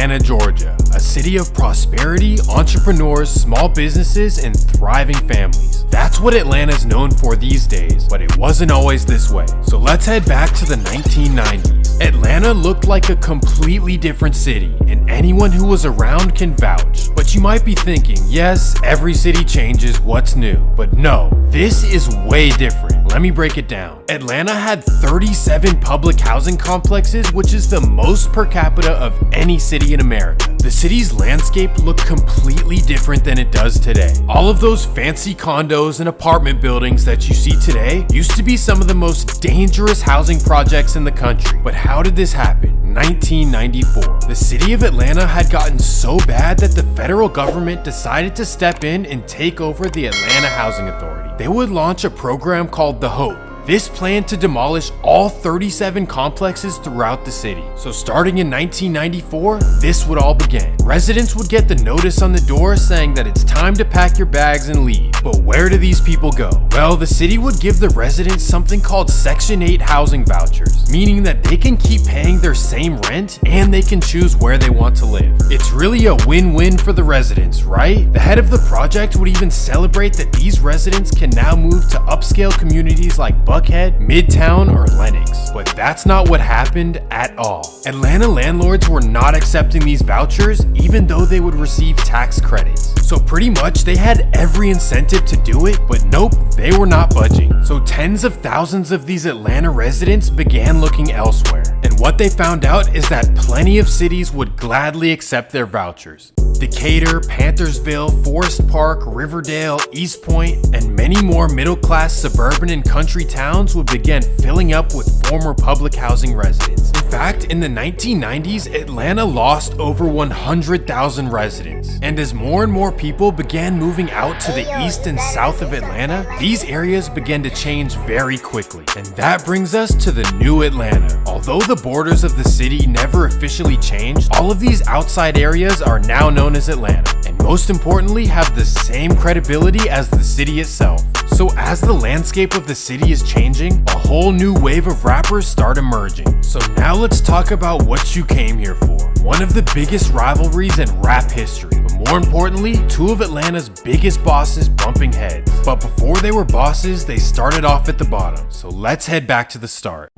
Atlanta, Georgia, a city of prosperity, entrepreneurs, small businesses, and thriving families. That's what Atlanta's known for these days, but it wasn't always this way. So let's head back to the 1990s. Atlanta looked like a completely different city, and anyone who was around can vouch. But you might be thinking, yes, every city changes, what's new? But no, this is way different. Let me break it down. Atlanta had 37 public housing complexes, which is the most per capita of any city in America. The city's landscape looked completely different than it does today. All of those fancy condos and apartment buildings that you see today used to be some of the most dangerous housing projects in the country. But how did this happen? 1994. The city of Atlanta had gotten so bad that the federal government decided to step in and take over the Atlanta Housing Authority. They would launch a program called the HOPE. This planned to demolish all 37 complexes throughout the city. So starting in 1994, this would all begin. Residents would get the notice on the door saying that it's time to pack your bags and leave. But where do these people go? Well, the city would give the residents something called Section 8 housing vouchers, meaning that they can keep paying their same rent and they can choose where they want to live. It's really a win-win for the residents, right? The head of the project would even celebrate that these residents can now move to upscale communities like Buckhead, Midtown, or Lenox. But that's not what happened at all. Atlanta landlords were not accepting these vouchers even though they would receive tax credits. So pretty much they had every incentive to do it, but nope, they were not budging. So tens of thousands of these Atlanta residents began looking elsewhere. And what they found out is that plenty of cities would gladly accept their vouchers. Decatur, Panthersville, Forest Park, Riverdale, East Point, and many more middle-class suburban and country towns would begin filling up with former public housing residents. In fact, in the 1990s, Atlanta lost over 100,000 residents. And as more and more people began moving out to the east and south of Atlanta, these areas began to change very quickly. And that brings us to the new Atlanta. Although the borders of the city never officially changed, all of these outside areas are now known as Atlanta, and most importantly have the same credibility as the city itself. So as the landscape of the city is changing, a whole new wave of rappers start emerging. So now let's talk about what you came here for. One of the biggest rivalries in rap history, but more importantly, two of Atlanta's biggest bosses bumping heads. But before they were bosses, they started off at the bottom. So let's head back to the start.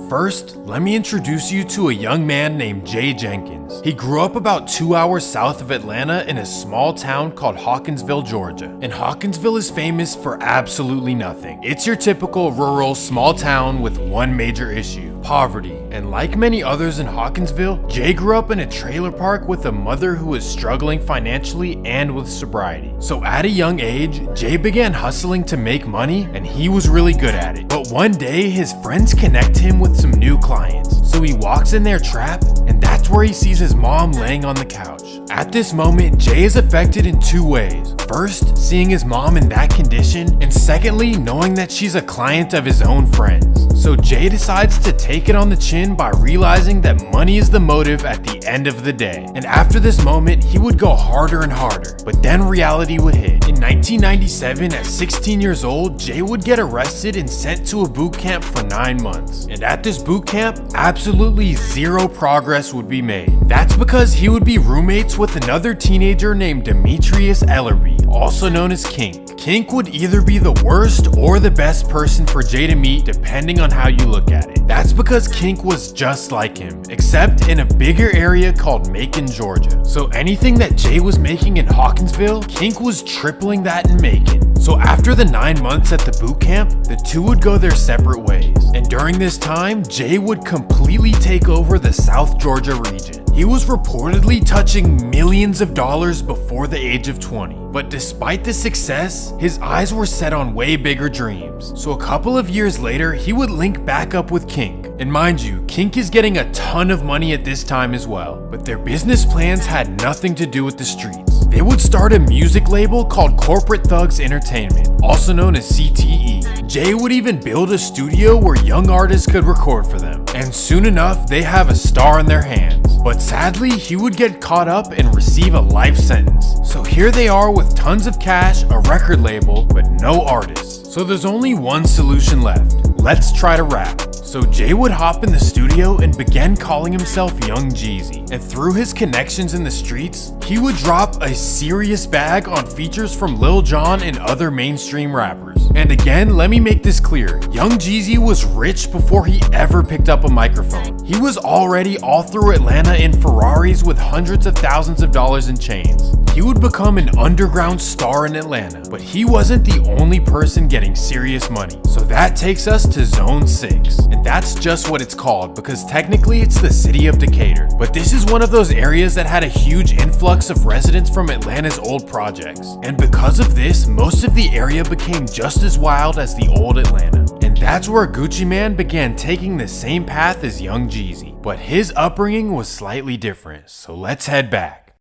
First, let me introduce you to a young man named Jay Jenkins. He grew up about 2 hours south of Atlanta in a small town called Hawkinsville, Georgia. And Hawkinsville is famous for absolutely nothing. It's your typical rural small town with one major issue: poverty. And like many others in Hawkinsville, Jay grew up in a trailer park with a mother who was struggling financially and with sobriety. So at a young age, Jay began hustling to make money, and he was really good at it. But one day, his friends connect him with some new clients. So he walks in their trap, and that's where he sees his mom laying on the couch. At this moment, Jay is affected in two ways. First, seeing his mom in that condition, and secondly, knowing that she's a client of his own friends. So Jay decides to take it on the chin by realizing that money is the motive at the end of the day. And after this moment, he would go harder and harder, but then reality would hit. In 1997, at 16 years old, Jay would get arrested and sent to a boot camp for 9 months. And at this boot camp, absolutely zero progress would be made. That's because he would be roommates with another teenager named Demetrius Ellerby, also known as Kink. Kink would either be the worst or the best person for Jay to meet, depending on how you look at it. That's because Kink was just like him, except in a bigger area called Macon, Georgia. So anything that Jay was making in Hawkinsville, Kink was tripling that in Macon. So after the 9 months at the boot camp, the two would go their separate ways. And during this time, Jay would completely take over the South Georgia region. He was reportedly touching millions of dollars before the age of 20. But despite the success, his eyes were set on way bigger dreams. So a couple of years later, he would link back up with Kink. And mind you, Kink is getting a ton of money at this time as well. But their business plans had nothing to do with the streets. They would start a music label called Corporate Thugs Entertainment, also known as CTE. Jay would even build a studio where young artists could record for them. And soon enough, they have a star in their hands. But sadly, he would get caught up and receive a life sentence. So here they are with tons of cash, a record label, but no artists. So there's only one solution left. Let's try to rap. So Jay would hop in the studio and began calling himself Young Jeezy. And through his connections in the streets, he would drop a serious bag on features from Lil Jon and other mainstream rappers. And again, let me make this clear. Young Jeezy was rich before he ever picked up a microphone. He was already all through Atlanta in Ferraris with hundreds of thousands of dollars in chains. He would become an underground star in Atlanta, but he wasn't the only person getting serious money. So that takes us to Zone 6. And that's just what it's called because technically it's the city of Decatur. But this is one of those areas that had a huge influx of residents from Atlanta's old projects. And because of this, most of the area became just as wild as the old Atlanta. And that's where Gucci Mane began taking the same path as Young Jeezy. But his upbringing was slightly different, so let's head back.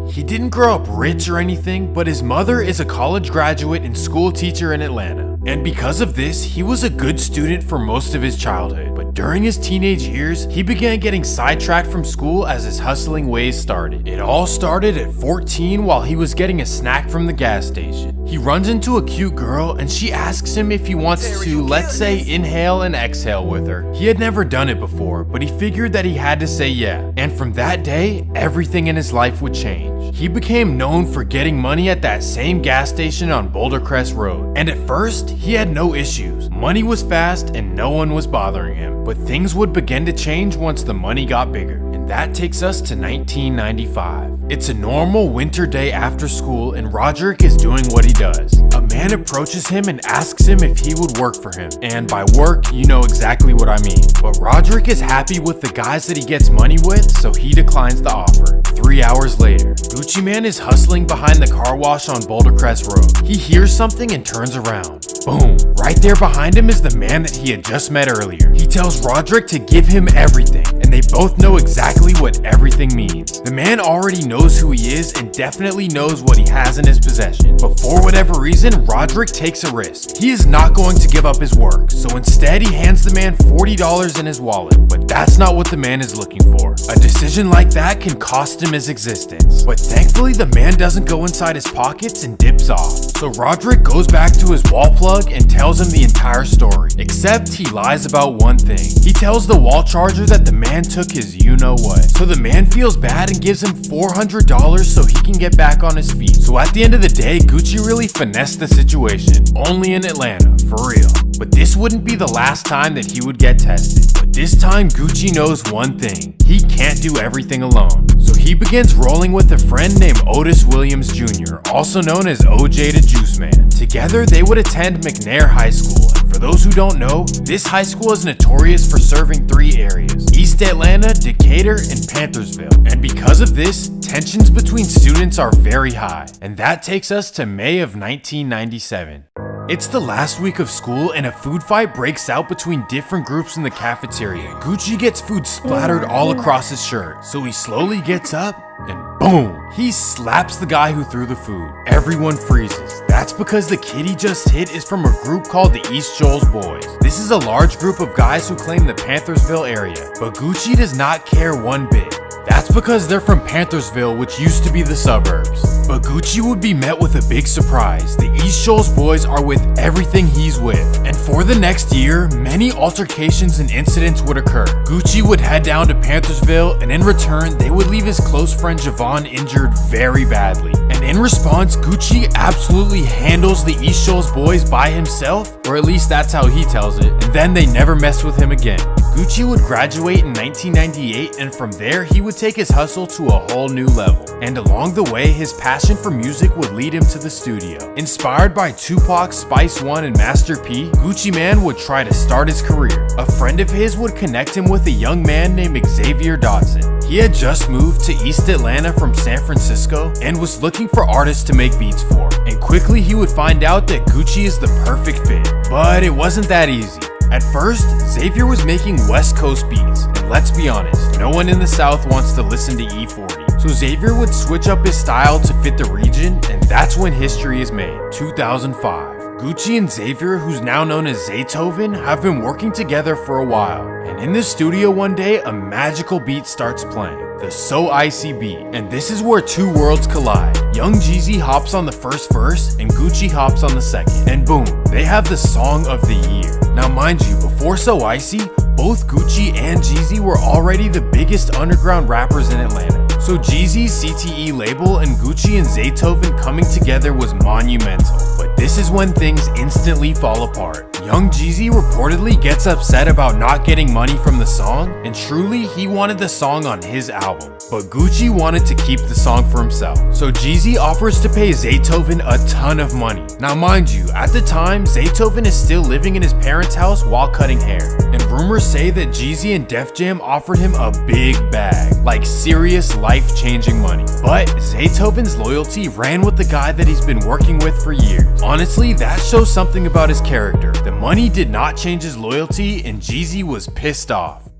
He didn't grow up rich or anything, but his mother is a college graduate and school teacher in Atlanta. And because of this, he was a good student for most of his childhood. But during his teenage years, he began getting sidetracked from school as his hustling ways started. It all started at 14 while he was getting a snack from the gas station. He runs into a cute girl and she asks him if he wants to, let's say, inhale and exhale with her. He had never done it before, but he figured that he had to say yeah. And from that day, everything in his life would change. He became known for getting money at that same gas station on Boulder Crest Road. And at first, he had no issues. Money was fast and no one was bothering him. But things would begin to change once the money got bigger. And that takes us to 1995. It's a normal winter day after school and Roderick is doing what he does. A man approaches him and asks him if he would work for him. And by work, you know exactly what I mean. But Roderick is happy with the guys that he gets money with, so he declines the offer. 3 hours later, Gucci Mane is hustling behind the car wash on Boulder Crest Road. He hears something and turns around. Boom! Right there behind him is the man that he had just met earlier. He tells Roderick to give him everything, and they both know exactly what everything means. The man already knows who he is and definitely knows what he has in his possession. But for whatever reason, Roderick takes a risk. He is not going to give up his work, so instead he hands the man $40 in his wallet. But that's not what the man is looking for. A decision like that can cost him his existence. But thankfully the man doesn't go inside his pockets and dips off. So Roderick goes back to his wall plug and tells him the entire story. Except he lies about one thing. He tells the wall charger that the man took his you-know-what. So the man feels bad and gives him $400 so he can get back on his feet. So at the end of the day, Gucci really finessed the situation. Only in Atlanta, for real. But this wouldn't be the last time that he would get tested. But this time, Gucci knows one thing. He can't do everything alone. So he begins rolling with a friend named Otis Williams Jr., also known as OJ the Juice Man. Together, they would attend McNair High School. And for those who don't know, this high school is notorious for serving 3 areas: East Atlanta, Decatur, and Panthersville. And because of this, tensions between students are very high. And that takes us to May of 1997. It's the last week of school and a food fight breaks out between different groups in the cafeteria. Gucci gets food splattered all across his shirt, so he slowly gets up and boom! He slaps the guy who threw the food. Everyone freezes. That's because the kid he just hit is from a group called the East Shoals Boys. This is a large group of guys who claim the Panthersville area, but Gucci does not care one bit. That's because they're from Panthersville, which used to be the suburbs. But Gucci would be met with a big surprise. The East Shoals Boys are with everything he's with. And for the next year, many altercations and incidents would occur. Gucci would head down to Panthersville, and in return, they would leave his close friend Javon injured very badly. And in response, Gucci absolutely handles the East Shoals Boys by himself, or at least that's how he tells it, and then they never mess with him again. Gucci would graduate in 1998, and from there, he would take his hustle to a whole new level. And along the way, his passion for music would lead him to the studio. Inspired by Tupac, Spice One, and Master P, Gucci Mane would try to start his career. A friend of his would connect him with a young man named Xavier Dotson. He had just moved to East Atlanta from San Francisco and was looking for artists to make beats for. And quickly he would find out that Gucci is the perfect fit. But it wasn't that easy. At first, Xavier was making West Coast beats, and let's be honest, no one in the South wants to listen to E40. So Xavier would switch up his style to fit the region, and that's when history is made. 2005. Gucci and Xavier, who's now known as Zaytoven, have been working together for a while. And in the studio one day, a magical beat starts playing. the So Icy beat. And this is where two worlds collide. Young Jeezy hops on the first verse and Gucci hops on the second. And boom, they have the song of the year. Now mind you, before So Icy, both Gucci and Jeezy were already the biggest underground rappers in Atlanta. So Jeezy's CTE label and Gucci and Zaytoven coming together was monumental. But this is when things instantly fall apart. Young Jeezy reportedly gets upset about not getting money from the song, and truly he wanted the song on his album. But Gucci wanted to keep the song for himself. So Jeezy offers to pay Zaytoven a ton of money. Now mind you, at the time, Zaytoven is still living in his parents' house while cutting hair. And rumors say that Jeezy and Def Jam offered him a big bag, like serious life-changing money. But Zaytoven's loyalty ran with the guy that he's been working with for years. Honestly, that shows something about his character. The money did not change his loyalty, and Jeezy was pissed off.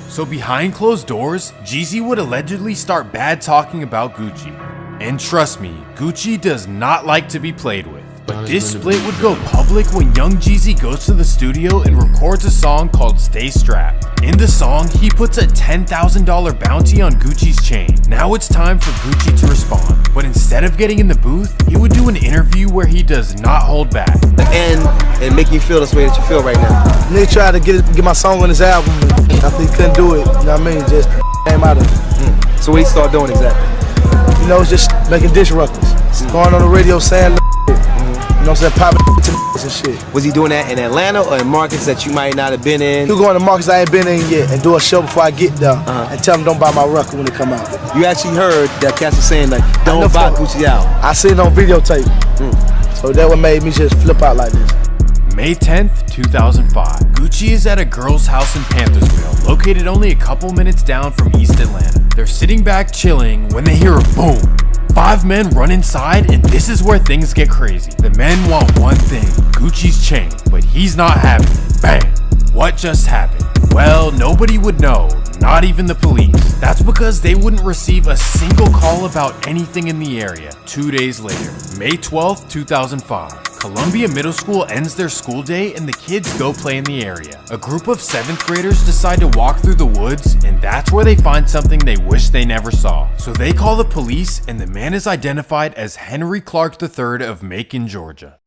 So behind closed doors, Jeezy would allegedly start bad talking about Gucci. And trust me, Gucci does not like to be played with. But this split would go public when Young Jeezy goes to the studio and records a song called Stay Strapped. In the song, he puts a $10,000 bounty on Gucci's chain. Now it's time for Gucci to respond. But instead of getting in the booth, he would do an interview where he does not hold back. And make you feel this way that you feel right now. Nigga tried to get my song on his album, and after he couldn't do it, you know what I mean, just came out of it. So what he started doing exactly? You know, it's just making diss records. Going on the radio saying you know what I'm saying, popping to and shit. Was he doing that in Atlanta or in markets that you might not have been in? He was going to markets I ain't been in yet and do a show before I get there and tell them don't buy my record when it come out. You actually heard that cats was saying like, don't buy Gucci out. I seen it on videotape. So that what made me just flip out like this. May 10th, 2005. Gucci is at a girl's house in Panthersville, located only a couple minutes down from East Atlanta. They're sitting back chilling when they hear a boom. 5 men run inside, and this is where things get crazy. The men want one thing, Gucci's chain, but he's not having it. Bang! What just happened? Well, nobody would know, not even the police. That's because they wouldn't receive a single call about anything in the area. 2 days later, May 12th, 2005. Columbia Middle School ends their school day and the kids go play in the area. A group of 7th graders decide to walk through the woods, and that's where they find something they wish they never saw. So they call the police, and the man is identified as Henry Clark III of Macon, Georgia.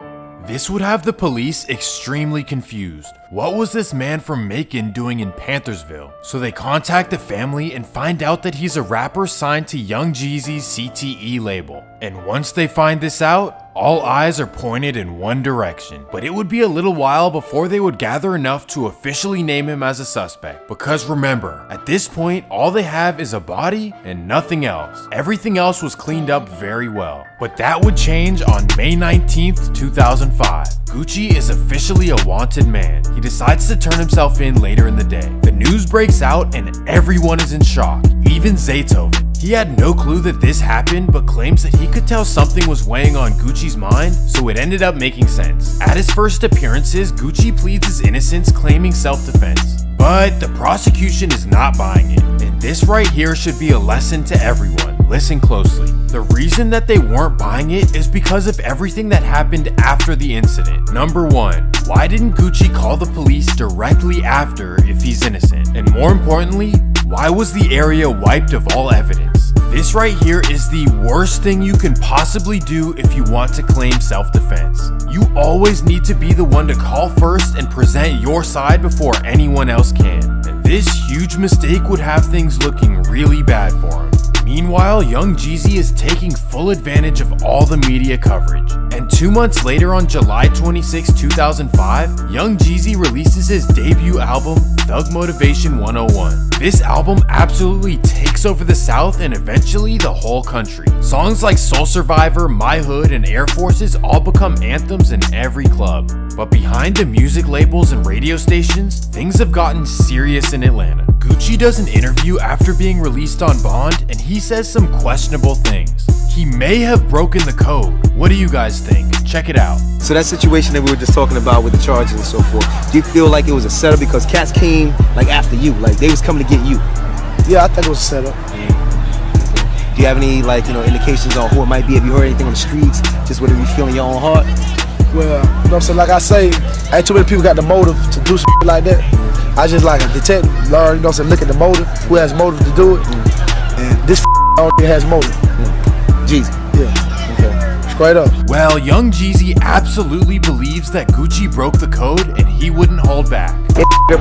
This would have the police extremely confused. What was this man from Macon doing in Panthersville? So they contact the family and find out that he's a rapper signed to Young Jeezy's CTE label. And once they find this out, all eyes are pointed in one direction. But it would be a little while before they would gather enough to officially name him as a suspect. Because remember, at this point, all they have is a body and nothing else. Everything else was cleaned up very well. But that would change on May 19th, 2005. Gucci is officially a wanted man. He decides to turn himself in later in the day. The news breaks out and everyone is in shock, even Zaytoven. He had no clue that this happened, but claims that he could tell something was weighing on Gucci's mind, so it ended up making sense. At his first appearances, Gucci pleads his innocence, claiming self-defense. But the prosecution is not buying it, and this right here should be a lesson to everyone. Listen closely. The reason that they weren't buying it is because of everything that happened after the incident. Number 1, why didn't Gucci call the police directly after if he's innocent? And more importantly, why was the area wiped of all evidence? This right here is the worst thing you can possibly do if you want to claim self-defense. You always need to be the one to call first and present your side before anyone else can. And this huge mistake would have things looking really bad for him. Meanwhile, Young Jeezy is taking full advantage of all the media coverage. And 2 months later, on July 26, 2005, Young Jeezy releases his debut album, Thug Motivation 101. This album absolutely takes over the South and eventually the whole country. Songs like Soul Survivor, My Hood, and Air Forces all become anthems in every club. But behind the music labels and radio stations, things have gotten serious in Atlanta. Gucci does an interview after being released on bond, and he says some questionable things. He may have broken the code. What do you guys think? Check it out. So that situation that we were just talking about with the charges and so forth, do you feel like it was a setup because cats came like after you, like they was coming to get you? Yeah, I think it was a setup. Do you have any indications on who it might be? Have you heard anything on the streets? Just whatever you feel in your own heart? Well, you know what I'm saying? Like I say, ain't too many people got the motive to do like that. I just like a detective, learn, you know what I'm saying, look at the motive, who has motive to do it. This only has motive. Jeezy. Yeah. Okay. Straight up. Well, young Jeezy absolutely believes that Gucci broke the code and he wouldn't hold back.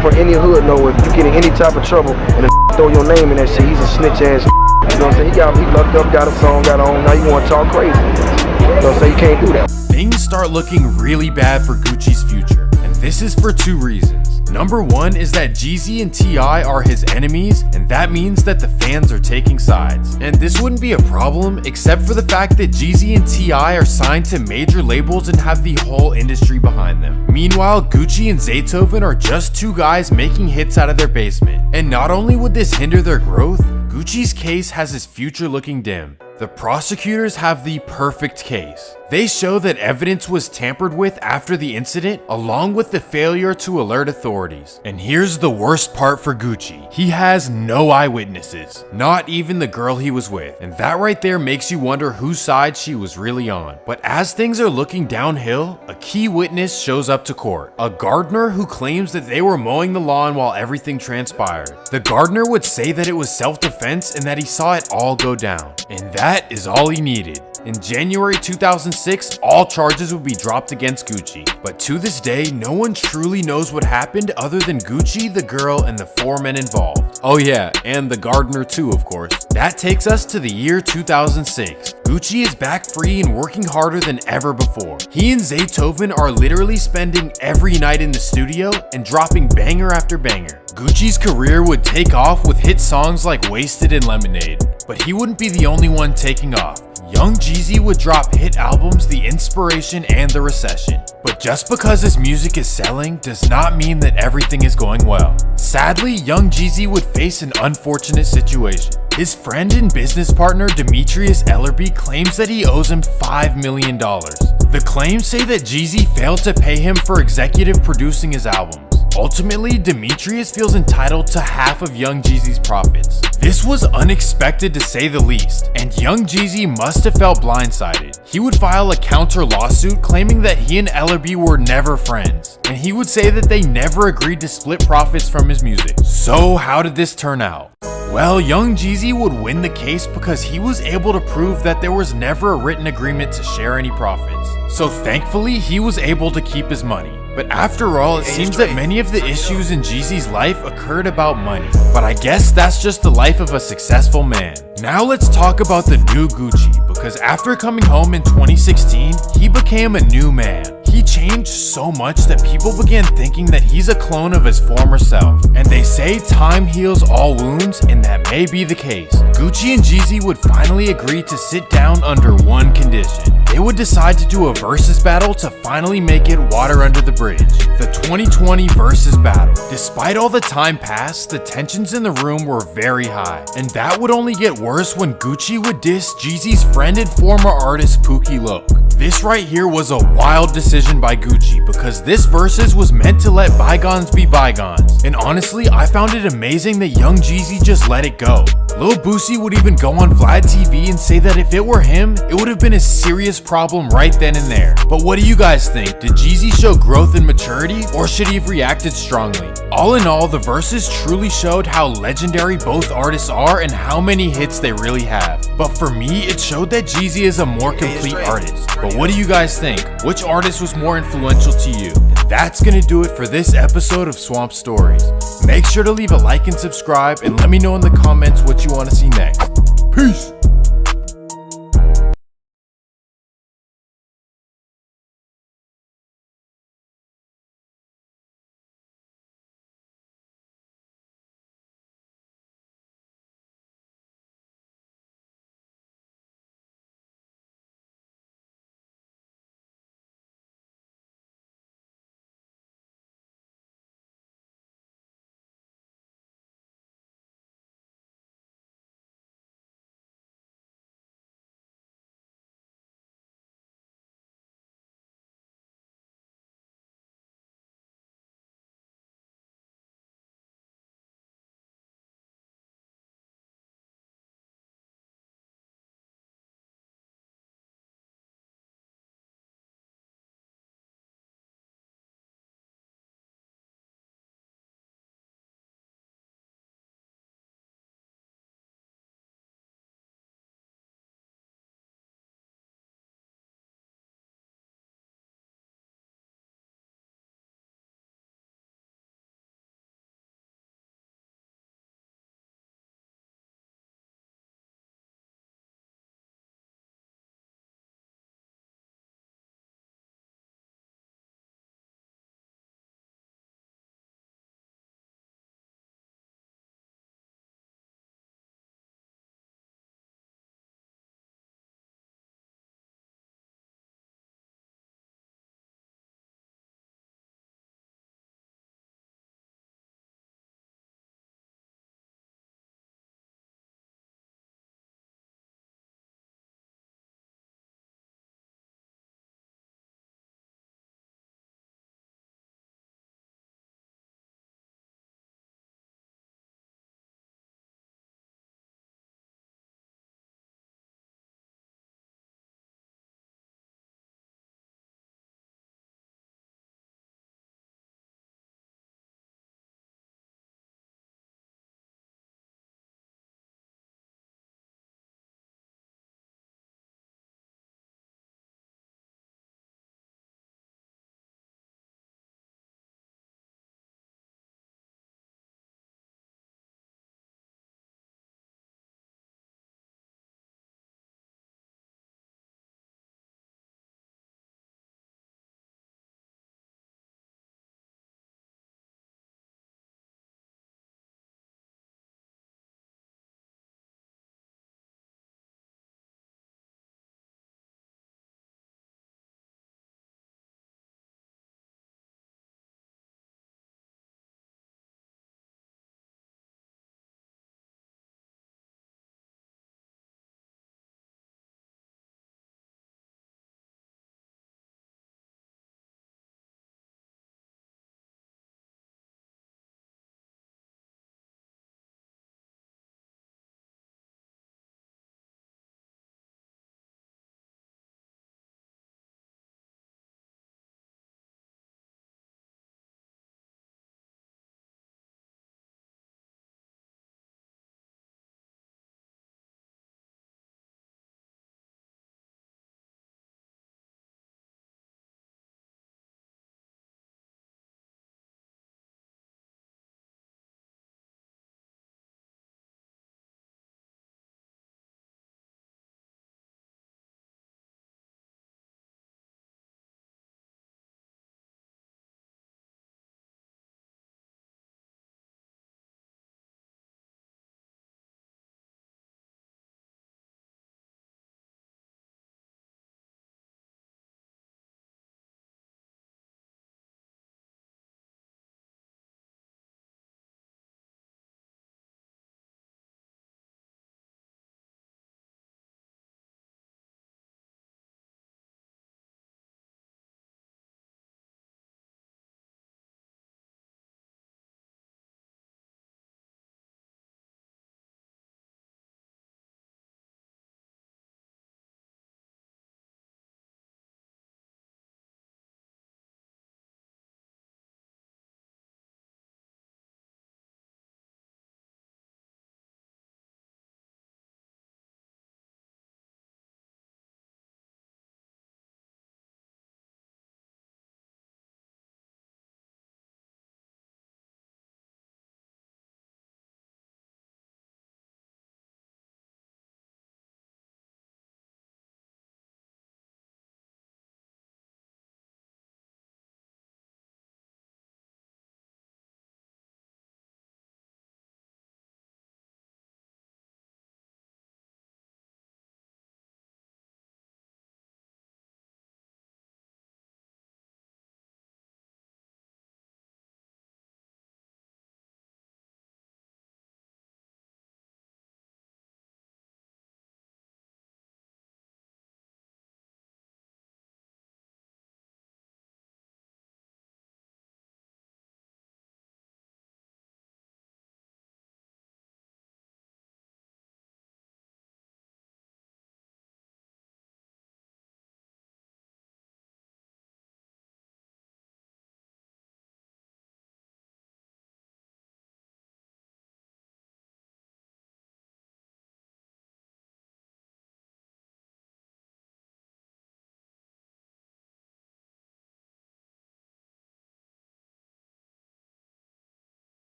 For any hood know if you get in any type of trouble and throw your name in that shit, he's a snitch ass. You know what I'm saying? He locked up, got a song, got on. Now you want to talk crazy. You know what I'm saying? You can't do that. Things start looking really bad for Gucci's future, and this is for two reasons. Number one is that Jeezy and T.I. are his enemies, and that means that the fans are taking sides. And this wouldn't be a problem except for the fact that Jeezy and T.I. are signed to major labels and have the whole industry behind them. Meanwhile, Gucci and Zaytoven are just two guys making hits out of their basement. And not only would this hinder their growth, Gucci's case has his future looking dim. The prosecutors have the perfect case. They show that evidence was tampered with after the incident, along with the failure to alert authorities. And here's the worst part for Gucci. He has no eyewitnesses, not even the girl he was with. And that right there makes you wonder whose side she was really on. But as things are looking downhill, a key witness shows up to court. A gardener who claims that they were mowing the lawn while everything transpired. The gardener would say that it was self-defense and that he saw it all go down. And that is all he needed. In January 2006, all charges would be dropped against Gucci. But to this day, no one truly knows what happened other than Gucci, the girl, and the four men involved. Oh yeah, and the gardener too, of course. That takes us to the year 2006. Gucci is back free and working harder than ever before. He and Zaytoven are literally spending every night in the studio and dropping banger after banger. Gucci's career would take off with hit songs like Wasted and Lemonade. But he wouldn't be the only one taking off. Young Jeezy would drop hit albums The Inspiration and The Recession. But just because his music is selling does not mean that everything is going well. Sadly, young Jeezy would face an unfortunate situation. His friend and business partner Demetrius Ellerby claims that he owes him $5 million. The claims say that Jeezy failed to pay him for executive producing his albums. Ultimately, Demetrius feels entitled to half of Young Jeezy's profits. This was unexpected to say the least, and Young Jeezy must have felt blindsided. He would file a counter lawsuit claiming that he and Ellerby were never friends, and he would say that they never agreed to split profits from his music. So how did this turn out? Well, Young Jeezy would win the case because he was able to prove that there was never a written agreement to share any profits. So thankfully, he was able to keep his money. But after all, it seems that many of the issues in Jeezy's life occurred about money. But I guess that's just the life of a successful man. Now let's talk about the new Gucci, because after coming home in 2016, he became a new man. He changed so much that people began thinking that he's a clone of his former self. And they say time heals all wounds, and that may be the case. Gucci and Jeezy would finally agree to sit down under one condition. They would decide to do a versus battle to finally make it water under the bridge. The 2020 versus battle. Despite all the time passed, the tensions in the room were very high. And that would only get worse when Gucci would diss Jeezy's friend and former artist Pookie Loc. This right here was a wild decision by Gucci because this versus was meant to let bygones be bygones. And honestly, I found it amazing that Young Jeezy just let it go. Lil Boosie would even go on Vlad TV and say that if it were him, it would have been a serious problem right then and there. But what do you guys think? Did Jeezy show growth and maturity, or should he have reacted strongly? All in all, the verses truly showed how legendary both artists are and how many hits they really have. But for me, it showed that Jeezy is a more complete artist. But what do you guys think? Which artist was more influential to you? And that's gonna do it for this episode of Swamp Stories. Make sure to leave a like and subscribe, and let me know in the comments what you want to see next. Peace!